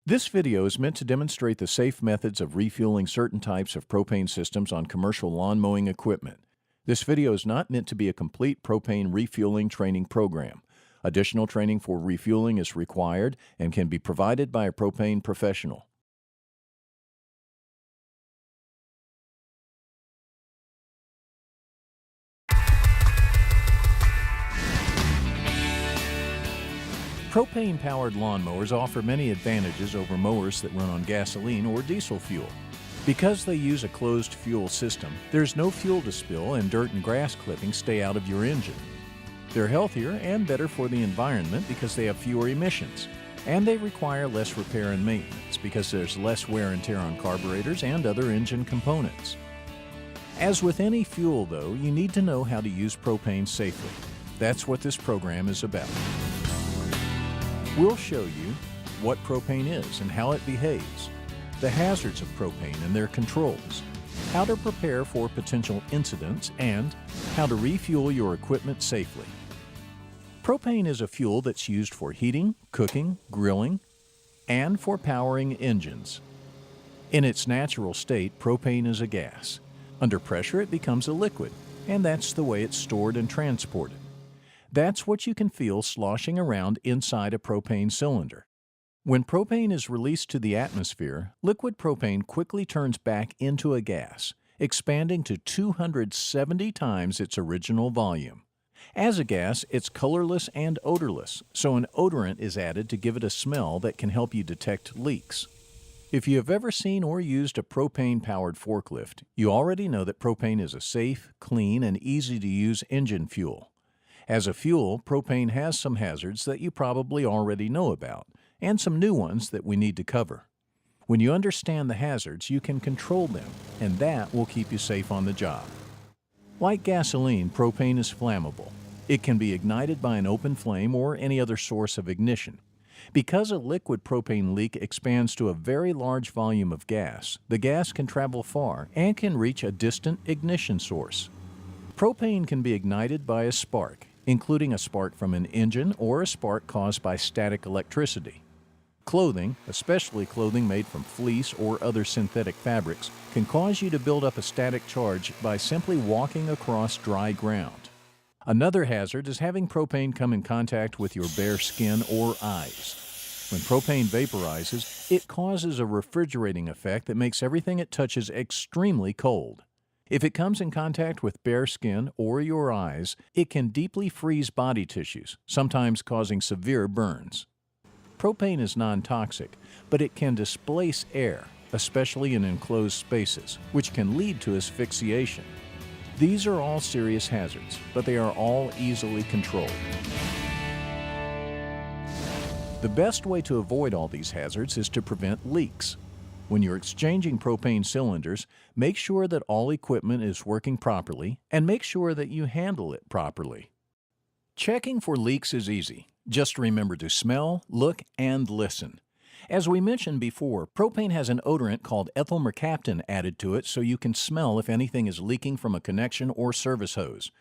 This video is meant to demonstrate the safe methods of refueling certain types of propane systems on commercial lawn mowing equipment. This video is not meant to be a complete propane refueling training program. Additional training for refueling is required and can be provided by a propane professional. Propane-powered lawnmowers offer many advantages over mowers that run on gasoline or diesel fuel. Because they use a closed fuel system, there's no fuel to spill and dirt and grass clippings stay out of your engine. They're healthier and better for the environment because they have fewer emissions. And they require less repair and maintenance because there's less wear and tear on carburetors and other engine components. As with any fuel, though, you need to know how to use propane safely. That's what this program is about. We'll show you what propane is and how it behaves, the hazards of propane and their controls, how to prepare for potential incidents, and how to refuel your equipment safely. Propane is a fuel that's used for heating, cooking, grilling, and for powering engines. In its natural state, propane is a gas. Under pressure, it becomes a liquid, and that's the way it's stored and transported. That's what you can feel sloshing around inside a propane cylinder. When propane is released to the atmosphere, liquid propane quickly turns back into a gas, expanding to 270 times its original volume. As a gas, it's colorless and odorless, so an odorant is added to give it a smell that can help you detect leaks. If you have ever seen or used a propane-powered forklift, you already know that propane is a safe, clean, and easy-to-use engine fuel. As a fuel, propane has some hazards that you probably already know about, and some new ones that we need to cover. When you understand the hazards, you can control them, and that will keep you safe on the job. Like gasoline, propane is flammable. It can be ignited by an open flame or any other source of ignition. Because a liquid propane leak expands to a very large volume of gas, the gas can travel far and can reach a distant ignition source. Propane can be ignited by a spark, including a spark from an engine or a spark caused by static electricity. Clothing, especially clothing made from fleece or other synthetic fabrics, can cause you to build up a static charge by simply walking across dry ground. Another hazard is having propane come in contact with your bare skin or eyes. When propane vaporizes, it causes a refrigerating effect that makes everything it touches extremely cold. If it comes in contact with bare skin or your eyes, it can deeply freeze body tissues, sometimes causing severe burns. Propane is non-toxic, but it can displace air, especially in enclosed spaces, which can lead to asphyxiation. These are all serious hazards, but they are all easily controlled. The best way to avoid all these hazards is to prevent leaks. When you're exchanging propane cylinders, make sure that all equipment is working properly and make sure that you handle it properly. Checking for leaks is easy. Just remember to smell, look, and listen. As we mentioned before, propane has an odorant called ethyl mercaptan added to it so you can smell if anything is leaking from a connection or service hose.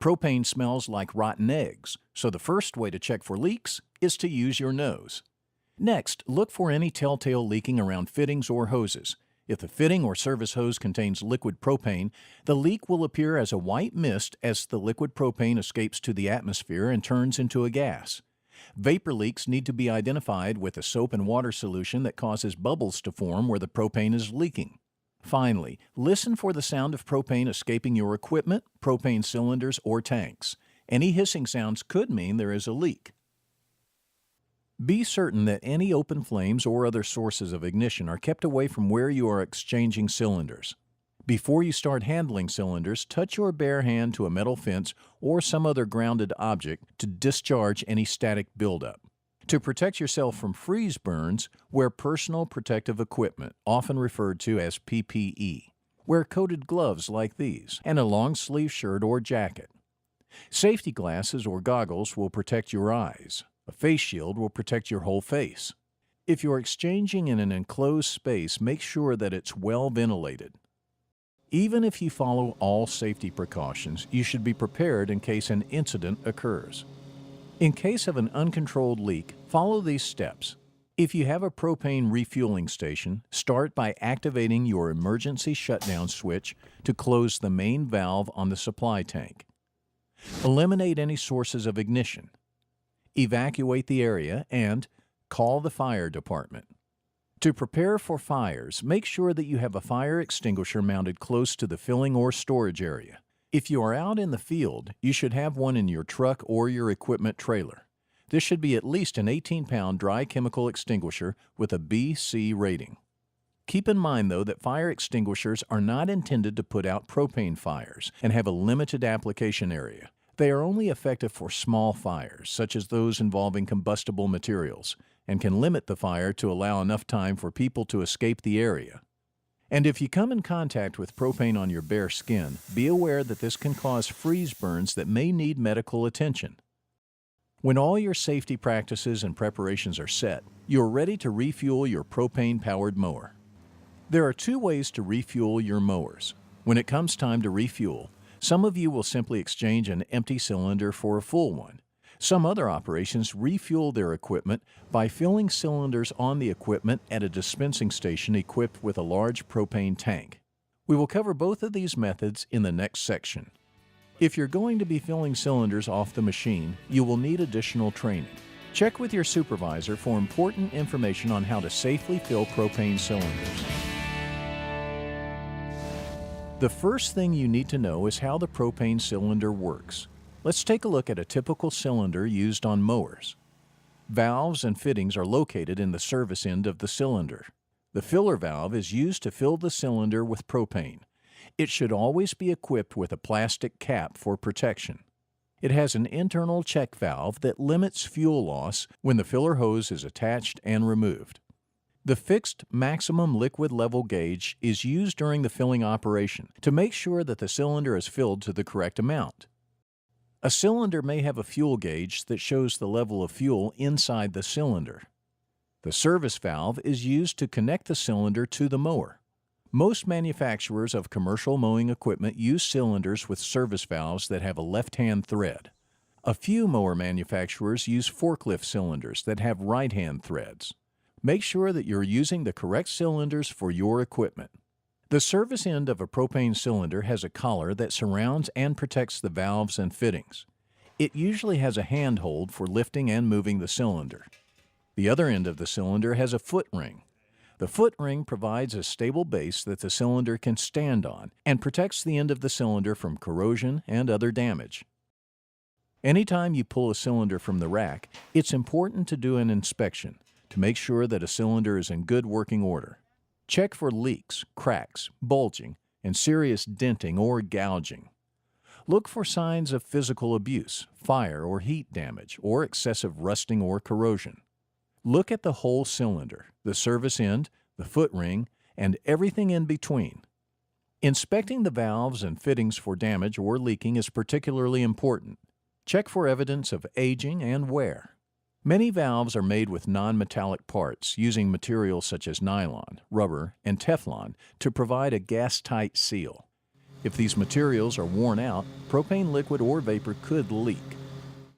Propane smells like rotten eggs, so the first way to check for leaks is to use your nose. Next, look for any telltale leaking around fittings or hoses. If the fitting or service hose contains liquid propane, the leak will appear as a white mist as the liquid propane escapes to the atmosphere and turns into a gas. Vapor leaks need to be identified with a soap and water solution that causes bubbles to form where the propane is leaking. Finally, listen for the sound of propane escaping your equipment, propane cylinders, or tanks. Any hissing sounds could mean there is a leak. Be certain that any open flames or other sources of ignition are kept away from where you are exchanging cylinders. Before you start handling cylinders, touch your bare hand to a metal fence or some other grounded object to discharge any static buildup. To protect yourself from freeze burns, wear personal protective equipment, often referred to as PPE. Wear coated gloves like these and a long-sleeve shirt or jacket. Safety glasses or goggles will protect your eyes. A face shield will protect your whole face. If you're exchanging in an enclosed space, make sure that it's well ventilated. Even if you follow all safety precautions, you should be prepared in case an incident occurs. In case of an uncontrolled leak, follow these steps. If you have a propane refueling station, start by activating your emergency shutdown switch to close the main valve on the supply tank. Eliminate any sources of ignition. Evacuate the area and call the fire department. To prepare for fires, make sure that you have a fire extinguisher mounted close to the filling or storage area. If you are out in the field, you should have one in your truck or your equipment trailer. This should be at least an 18-pound dry chemical extinguisher with a BC rating. Keep in mind, though, that fire extinguishers are not intended to put out propane fires and have a limited application area. They are only effective for small fires, such as those involving combustible materials, and can limit the fire to allow enough time for people to escape the area. And if you come in contact with propane on your bare skin, be aware that this can cause freeze burns that may need medical attention. When all your safety practices and preparations are set, you're ready to refuel your propane-powered mower. There are two ways to refuel your mowers. When it comes time to refuel, some of you will simply exchange an empty cylinder for a full one. Some other operations refuel their equipment by filling cylinders on the equipment at a dispensing station equipped with a large propane tank. We will cover both of these methods in the next section. If you're going to be filling cylinders off the machine, you will need additional training. Check with your supervisor for important information on how to safely fill propane cylinders. The first thing you need to know is how the propane cylinder works. Let's take a look at a typical cylinder used on mowers. Valves and fittings are located in the service end of the cylinder. The filler valve is used to fill the cylinder with propane. It should always be equipped with a plastic cap for protection. It has an internal check valve that limits fuel loss when the filler hose is attached and removed. The fixed maximum liquid level gauge is used during the filling operation to make sure that the cylinder is filled to the correct amount. A cylinder may have a fuel gauge that shows the level of fuel inside the cylinder. The service valve is used to connect the cylinder to the mower. Most manufacturers of commercial mowing equipment use cylinders with service valves that have a left-hand thread. A few mower manufacturers use forklift cylinders that have right-hand threads. Make sure that you're using the correct cylinders for your equipment. The service end of a propane cylinder has a collar that surrounds and protects the valves and fittings. It usually has a handhold for lifting and moving the cylinder. The other end of the cylinder has a foot ring. The foot ring provides a stable base that the cylinder can stand on and protects the end of the cylinder from corrosion and other damage. Anytime you pull a cylinder from the rack, it's important to do an inspection to make sure that a cylinder is in good working order. Check for leaks, cracks, bulging, and serious denting or gouging. Look for signs of physical abuse, fire or heat damage, or excessive rusting or corrosion. Look at the whole cylinder, the service end, the foot ring, and everything in between. Inspecting the valves and fittings for damage or leaking is particularly important. Check for evidence of aging and wear. Many valves are made with non-metallic parts using materials such as nylon, rubber, and Teflon to provide a gas-tight seal. If these materials are worn out, propane liquid or vapor could leak.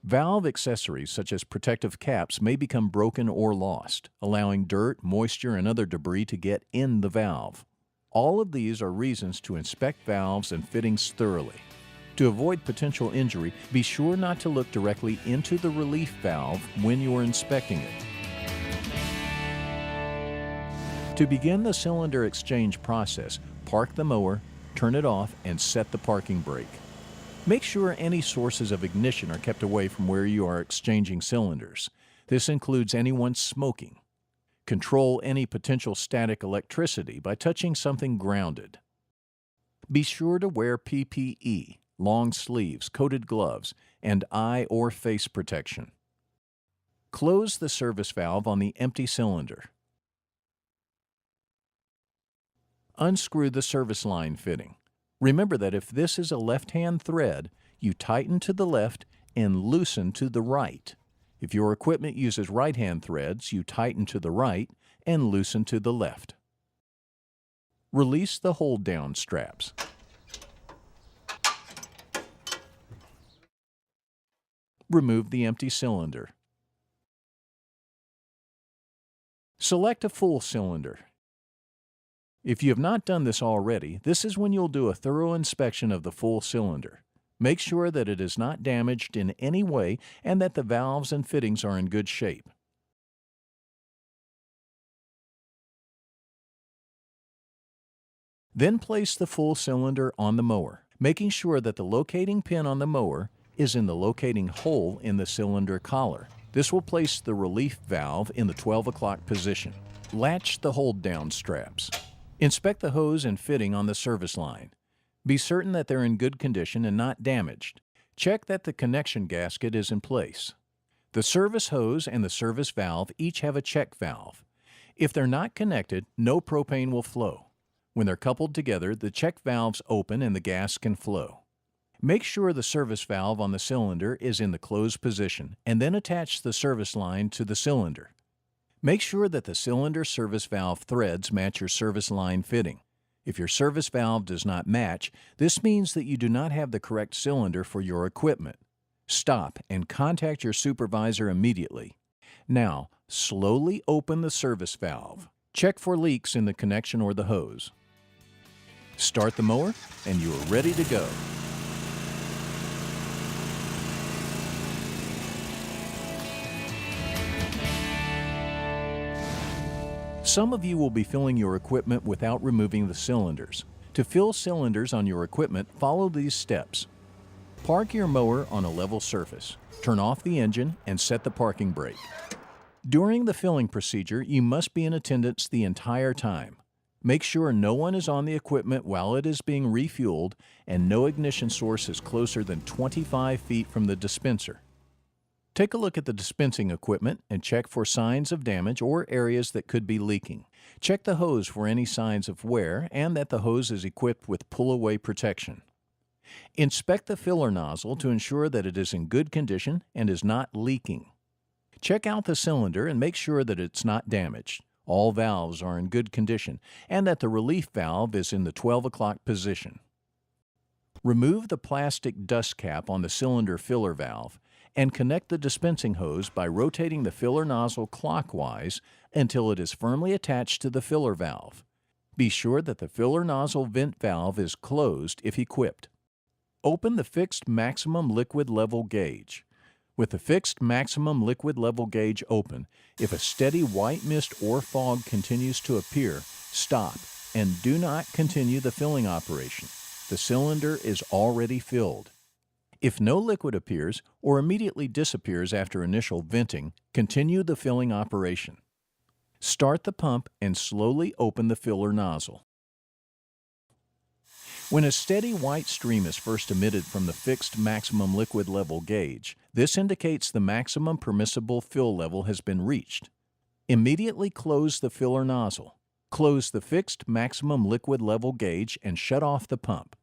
Valve accessories such as protective caps may become broken or lost, allowing dirt, moisture, and other debris to get in the valve. All of these are reasons to inspect valves and fittings thoroughly. To avoid potential injury, be sure not to look directly into the relief valve when you are inspecting it. To begin the cylinder exchange process, park the mower, turn it off, and set the parking brake. Make sure any sources of ignition are kept away from where you are exchanging cylinders. This includes anyone smoking. Control any potential static electricity by touching something grounded. Be sure to wear PPE, long sleeves, coated gloves, and eye or face protection. Close the service valve on the empty cylinder. Unscrew the service line fitting. Remember that if this is a left-hand thread, you tighten to the left and loosen to the right. If your equipment uses right-hand threads, you tighten to the right and loosen to the left. Release the hold-down straps. Remove the empty cylinder. Select a full cylinder. If you have not done this already, this is when you'll do a thorough inspection of the full cylinder. Make sure that it is not damaged in any way and that the valves and fittings are in good shape. Then place the full cylinder on the mower, making sure that the locating pin on the mower is in the locating hole in the cylinder collar. This will place the relief valve in the 12 o'clock position. Latch the hold-down straps. Inspect the hose and fitting on the service line. Be certain that they're in good condition and not damaged. Check that the connection gasket is in place. The service hose and the service valve each have a check valve. If they're not connected, no propane will flow. When they're coupled together, the check valves open and the gas can flow. Make sure the service valve on the cylinder is in the closed position and then attach the service line to the cylinder. Make sure that the cylinder service valve threads match your service line fitting. If your service valve does not match, this means that you do not have the correct cylinder for your equipment. Stop and contact your supervisor immediately. Now, slowly open the service valve. Check for leaks in the connection or the hose. Start the mower, and you are ready to go. Some of you will be filling your equipment without removing the cylinders. To fill cylinders on your equipment, follow these steps. Park your mower on a level surface. Turn off the engine and set the parking brake. During the filling procedure, you must be in attendance the entire time. Make sure no one is on the equipment while it is being refueled and no ignition source is closer than 25 feet from the dispenser. Take a look at the dispensing equipment and check for signs of damage or areas that could be leaking. Check the hose for any signs of wear and that the hose is equipped with pull-away protection. Inspect the filler nozzle to ensure that it is in good condition and is not leaking. Check out the cylinder and make sure that it's not damaged. All valves are in good condition and that the relief valve is in the 12 o'clock position. Remove the plastic dust cap on the cylinder filler valve and connect the dispensing hose by rotating the filler nozzle clockwise until it is firmly attached to the filler valve. Be sure that the filler nozzle vent valve is closed if equipped. Open the fixed maximum liquid level gauge. With the fixed maximum liquid level gauge open, if a steady white mist or fog continues to appear, stop and do not continue the filling operation. The cylinder is already filled. If no liquid appears or immediately disappears after initial venting, continue the filling operation. Start the pump and slowly open the filler nozzle. When a steady white stream is first emitted from the fixed maximum liquid level gauge, this indicates the maximum permissible fill level has been reached. Immediately close the filler nozzle. Close the fixed maximum liquid level gauge and shut off the pump.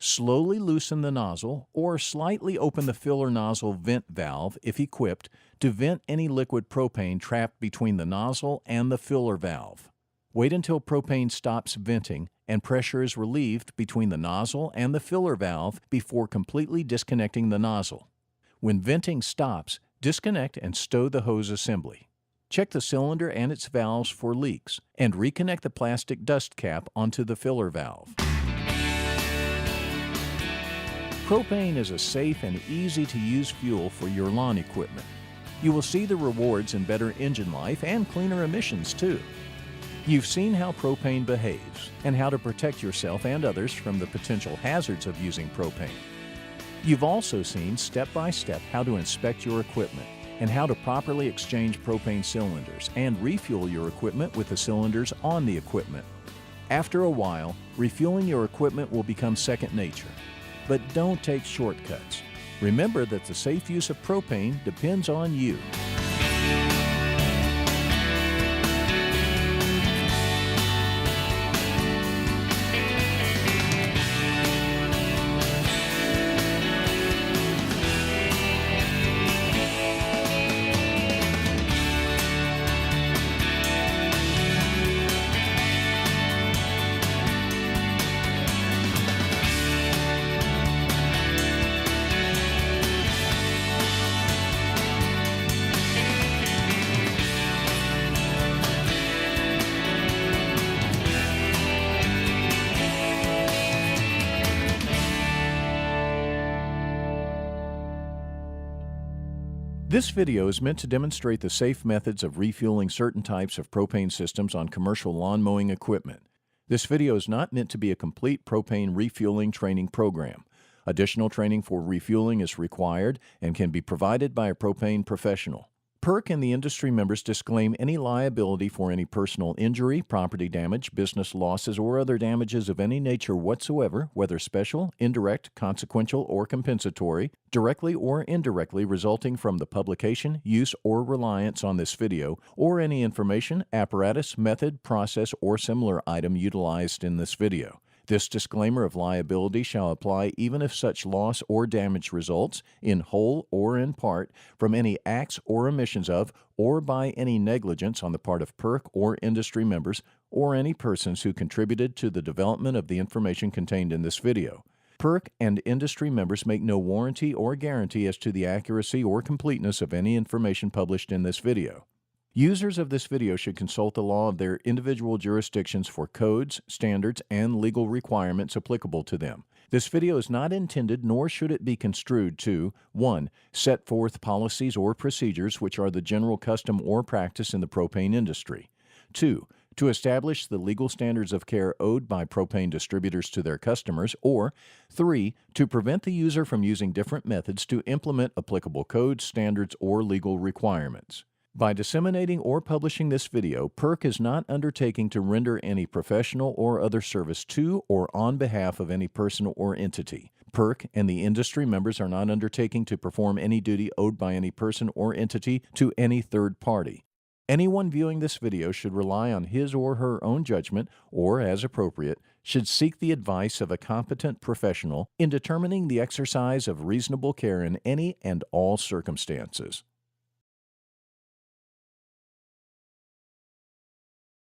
Slowly loosen the nozzle or slightly open the filler nozzle vent valve, if equipped, to vent any liquid propane trapped between the nozzle and the filler valve. Wait until propane stops venting and pressure is relieved between the nozzle and the filler valve before completely disconnecting the nozzle. When venting stops, disconnect and stow the hose assembly. Check the cylinder and its valves for leaks and reconnect the plastic dust cap onto the filler valve. Propane is a safe and easy-to-use fuel for your lawn equipment. You will see the rewards in better engine life and cleaner emissions, too. You've seen how propane behaves and how to protect yourself and others from the potential hazards of using propane. You've also seen step-by-step how to inspect your equipment and how to properly exchange propane cylinders and refuel your equipment with the cylinders on the equipment. After a while, refueling your equipment will become second nature. But don't take shortcuts. Remember that the safe use of propane depends on you. This video is meant to demonstrate the safe methods of refueling certain types of propane systems on commercial lawn mowing equipment. This video is not meant to be a complete propane refueling training program. Additional training for refueling is required and can be provided by a propane professional. PERC and the industry members disclaim any liability for any personal injury, property damage, business losses, or other damages of any nature whatsoever, whether special, indirect, consequential, or compensatory, directly or indirectly resulting from the publication, use, or reliance on this video, or any information, apparatus, method, process, or similar item utilized in this video. This disclaimer of liability shall apply even if such loss or damage results, in whole or in part, from any acts or omissions of, or by any negligence on the part of PERC or industry members, or any persons who contributed to the development of the information contained in this video. PERC and industry members make no warranty or guarantee as to the accuracy or completeness of any information published in this video. Users of this video should consult the law of their individual jurisdictions for codes, standards, and legal requirements applicable to them. This video is not intended, nor should it be construed to 1. Set forth policies or procedures which are the general custom or practice in the propane industry. 2. To establish the legal standards of care owed by propane distributors to their customers, or 3. To prevent the user from using different methods to implement applicable codes, standards, or legal requirements. By disseminating or publishing this video, PERC is not undertaking to render any professional or other service to or on behalf of any person or entity. PERC and the industry members are not undertaking to perform any duty owed by any person or entity to any third party. Anyone viewing this video should rely on his or her own judgment, or, as appropriate, should seek the advice of a competent professional in determining the exercise of reasonable care in any and all circumstances.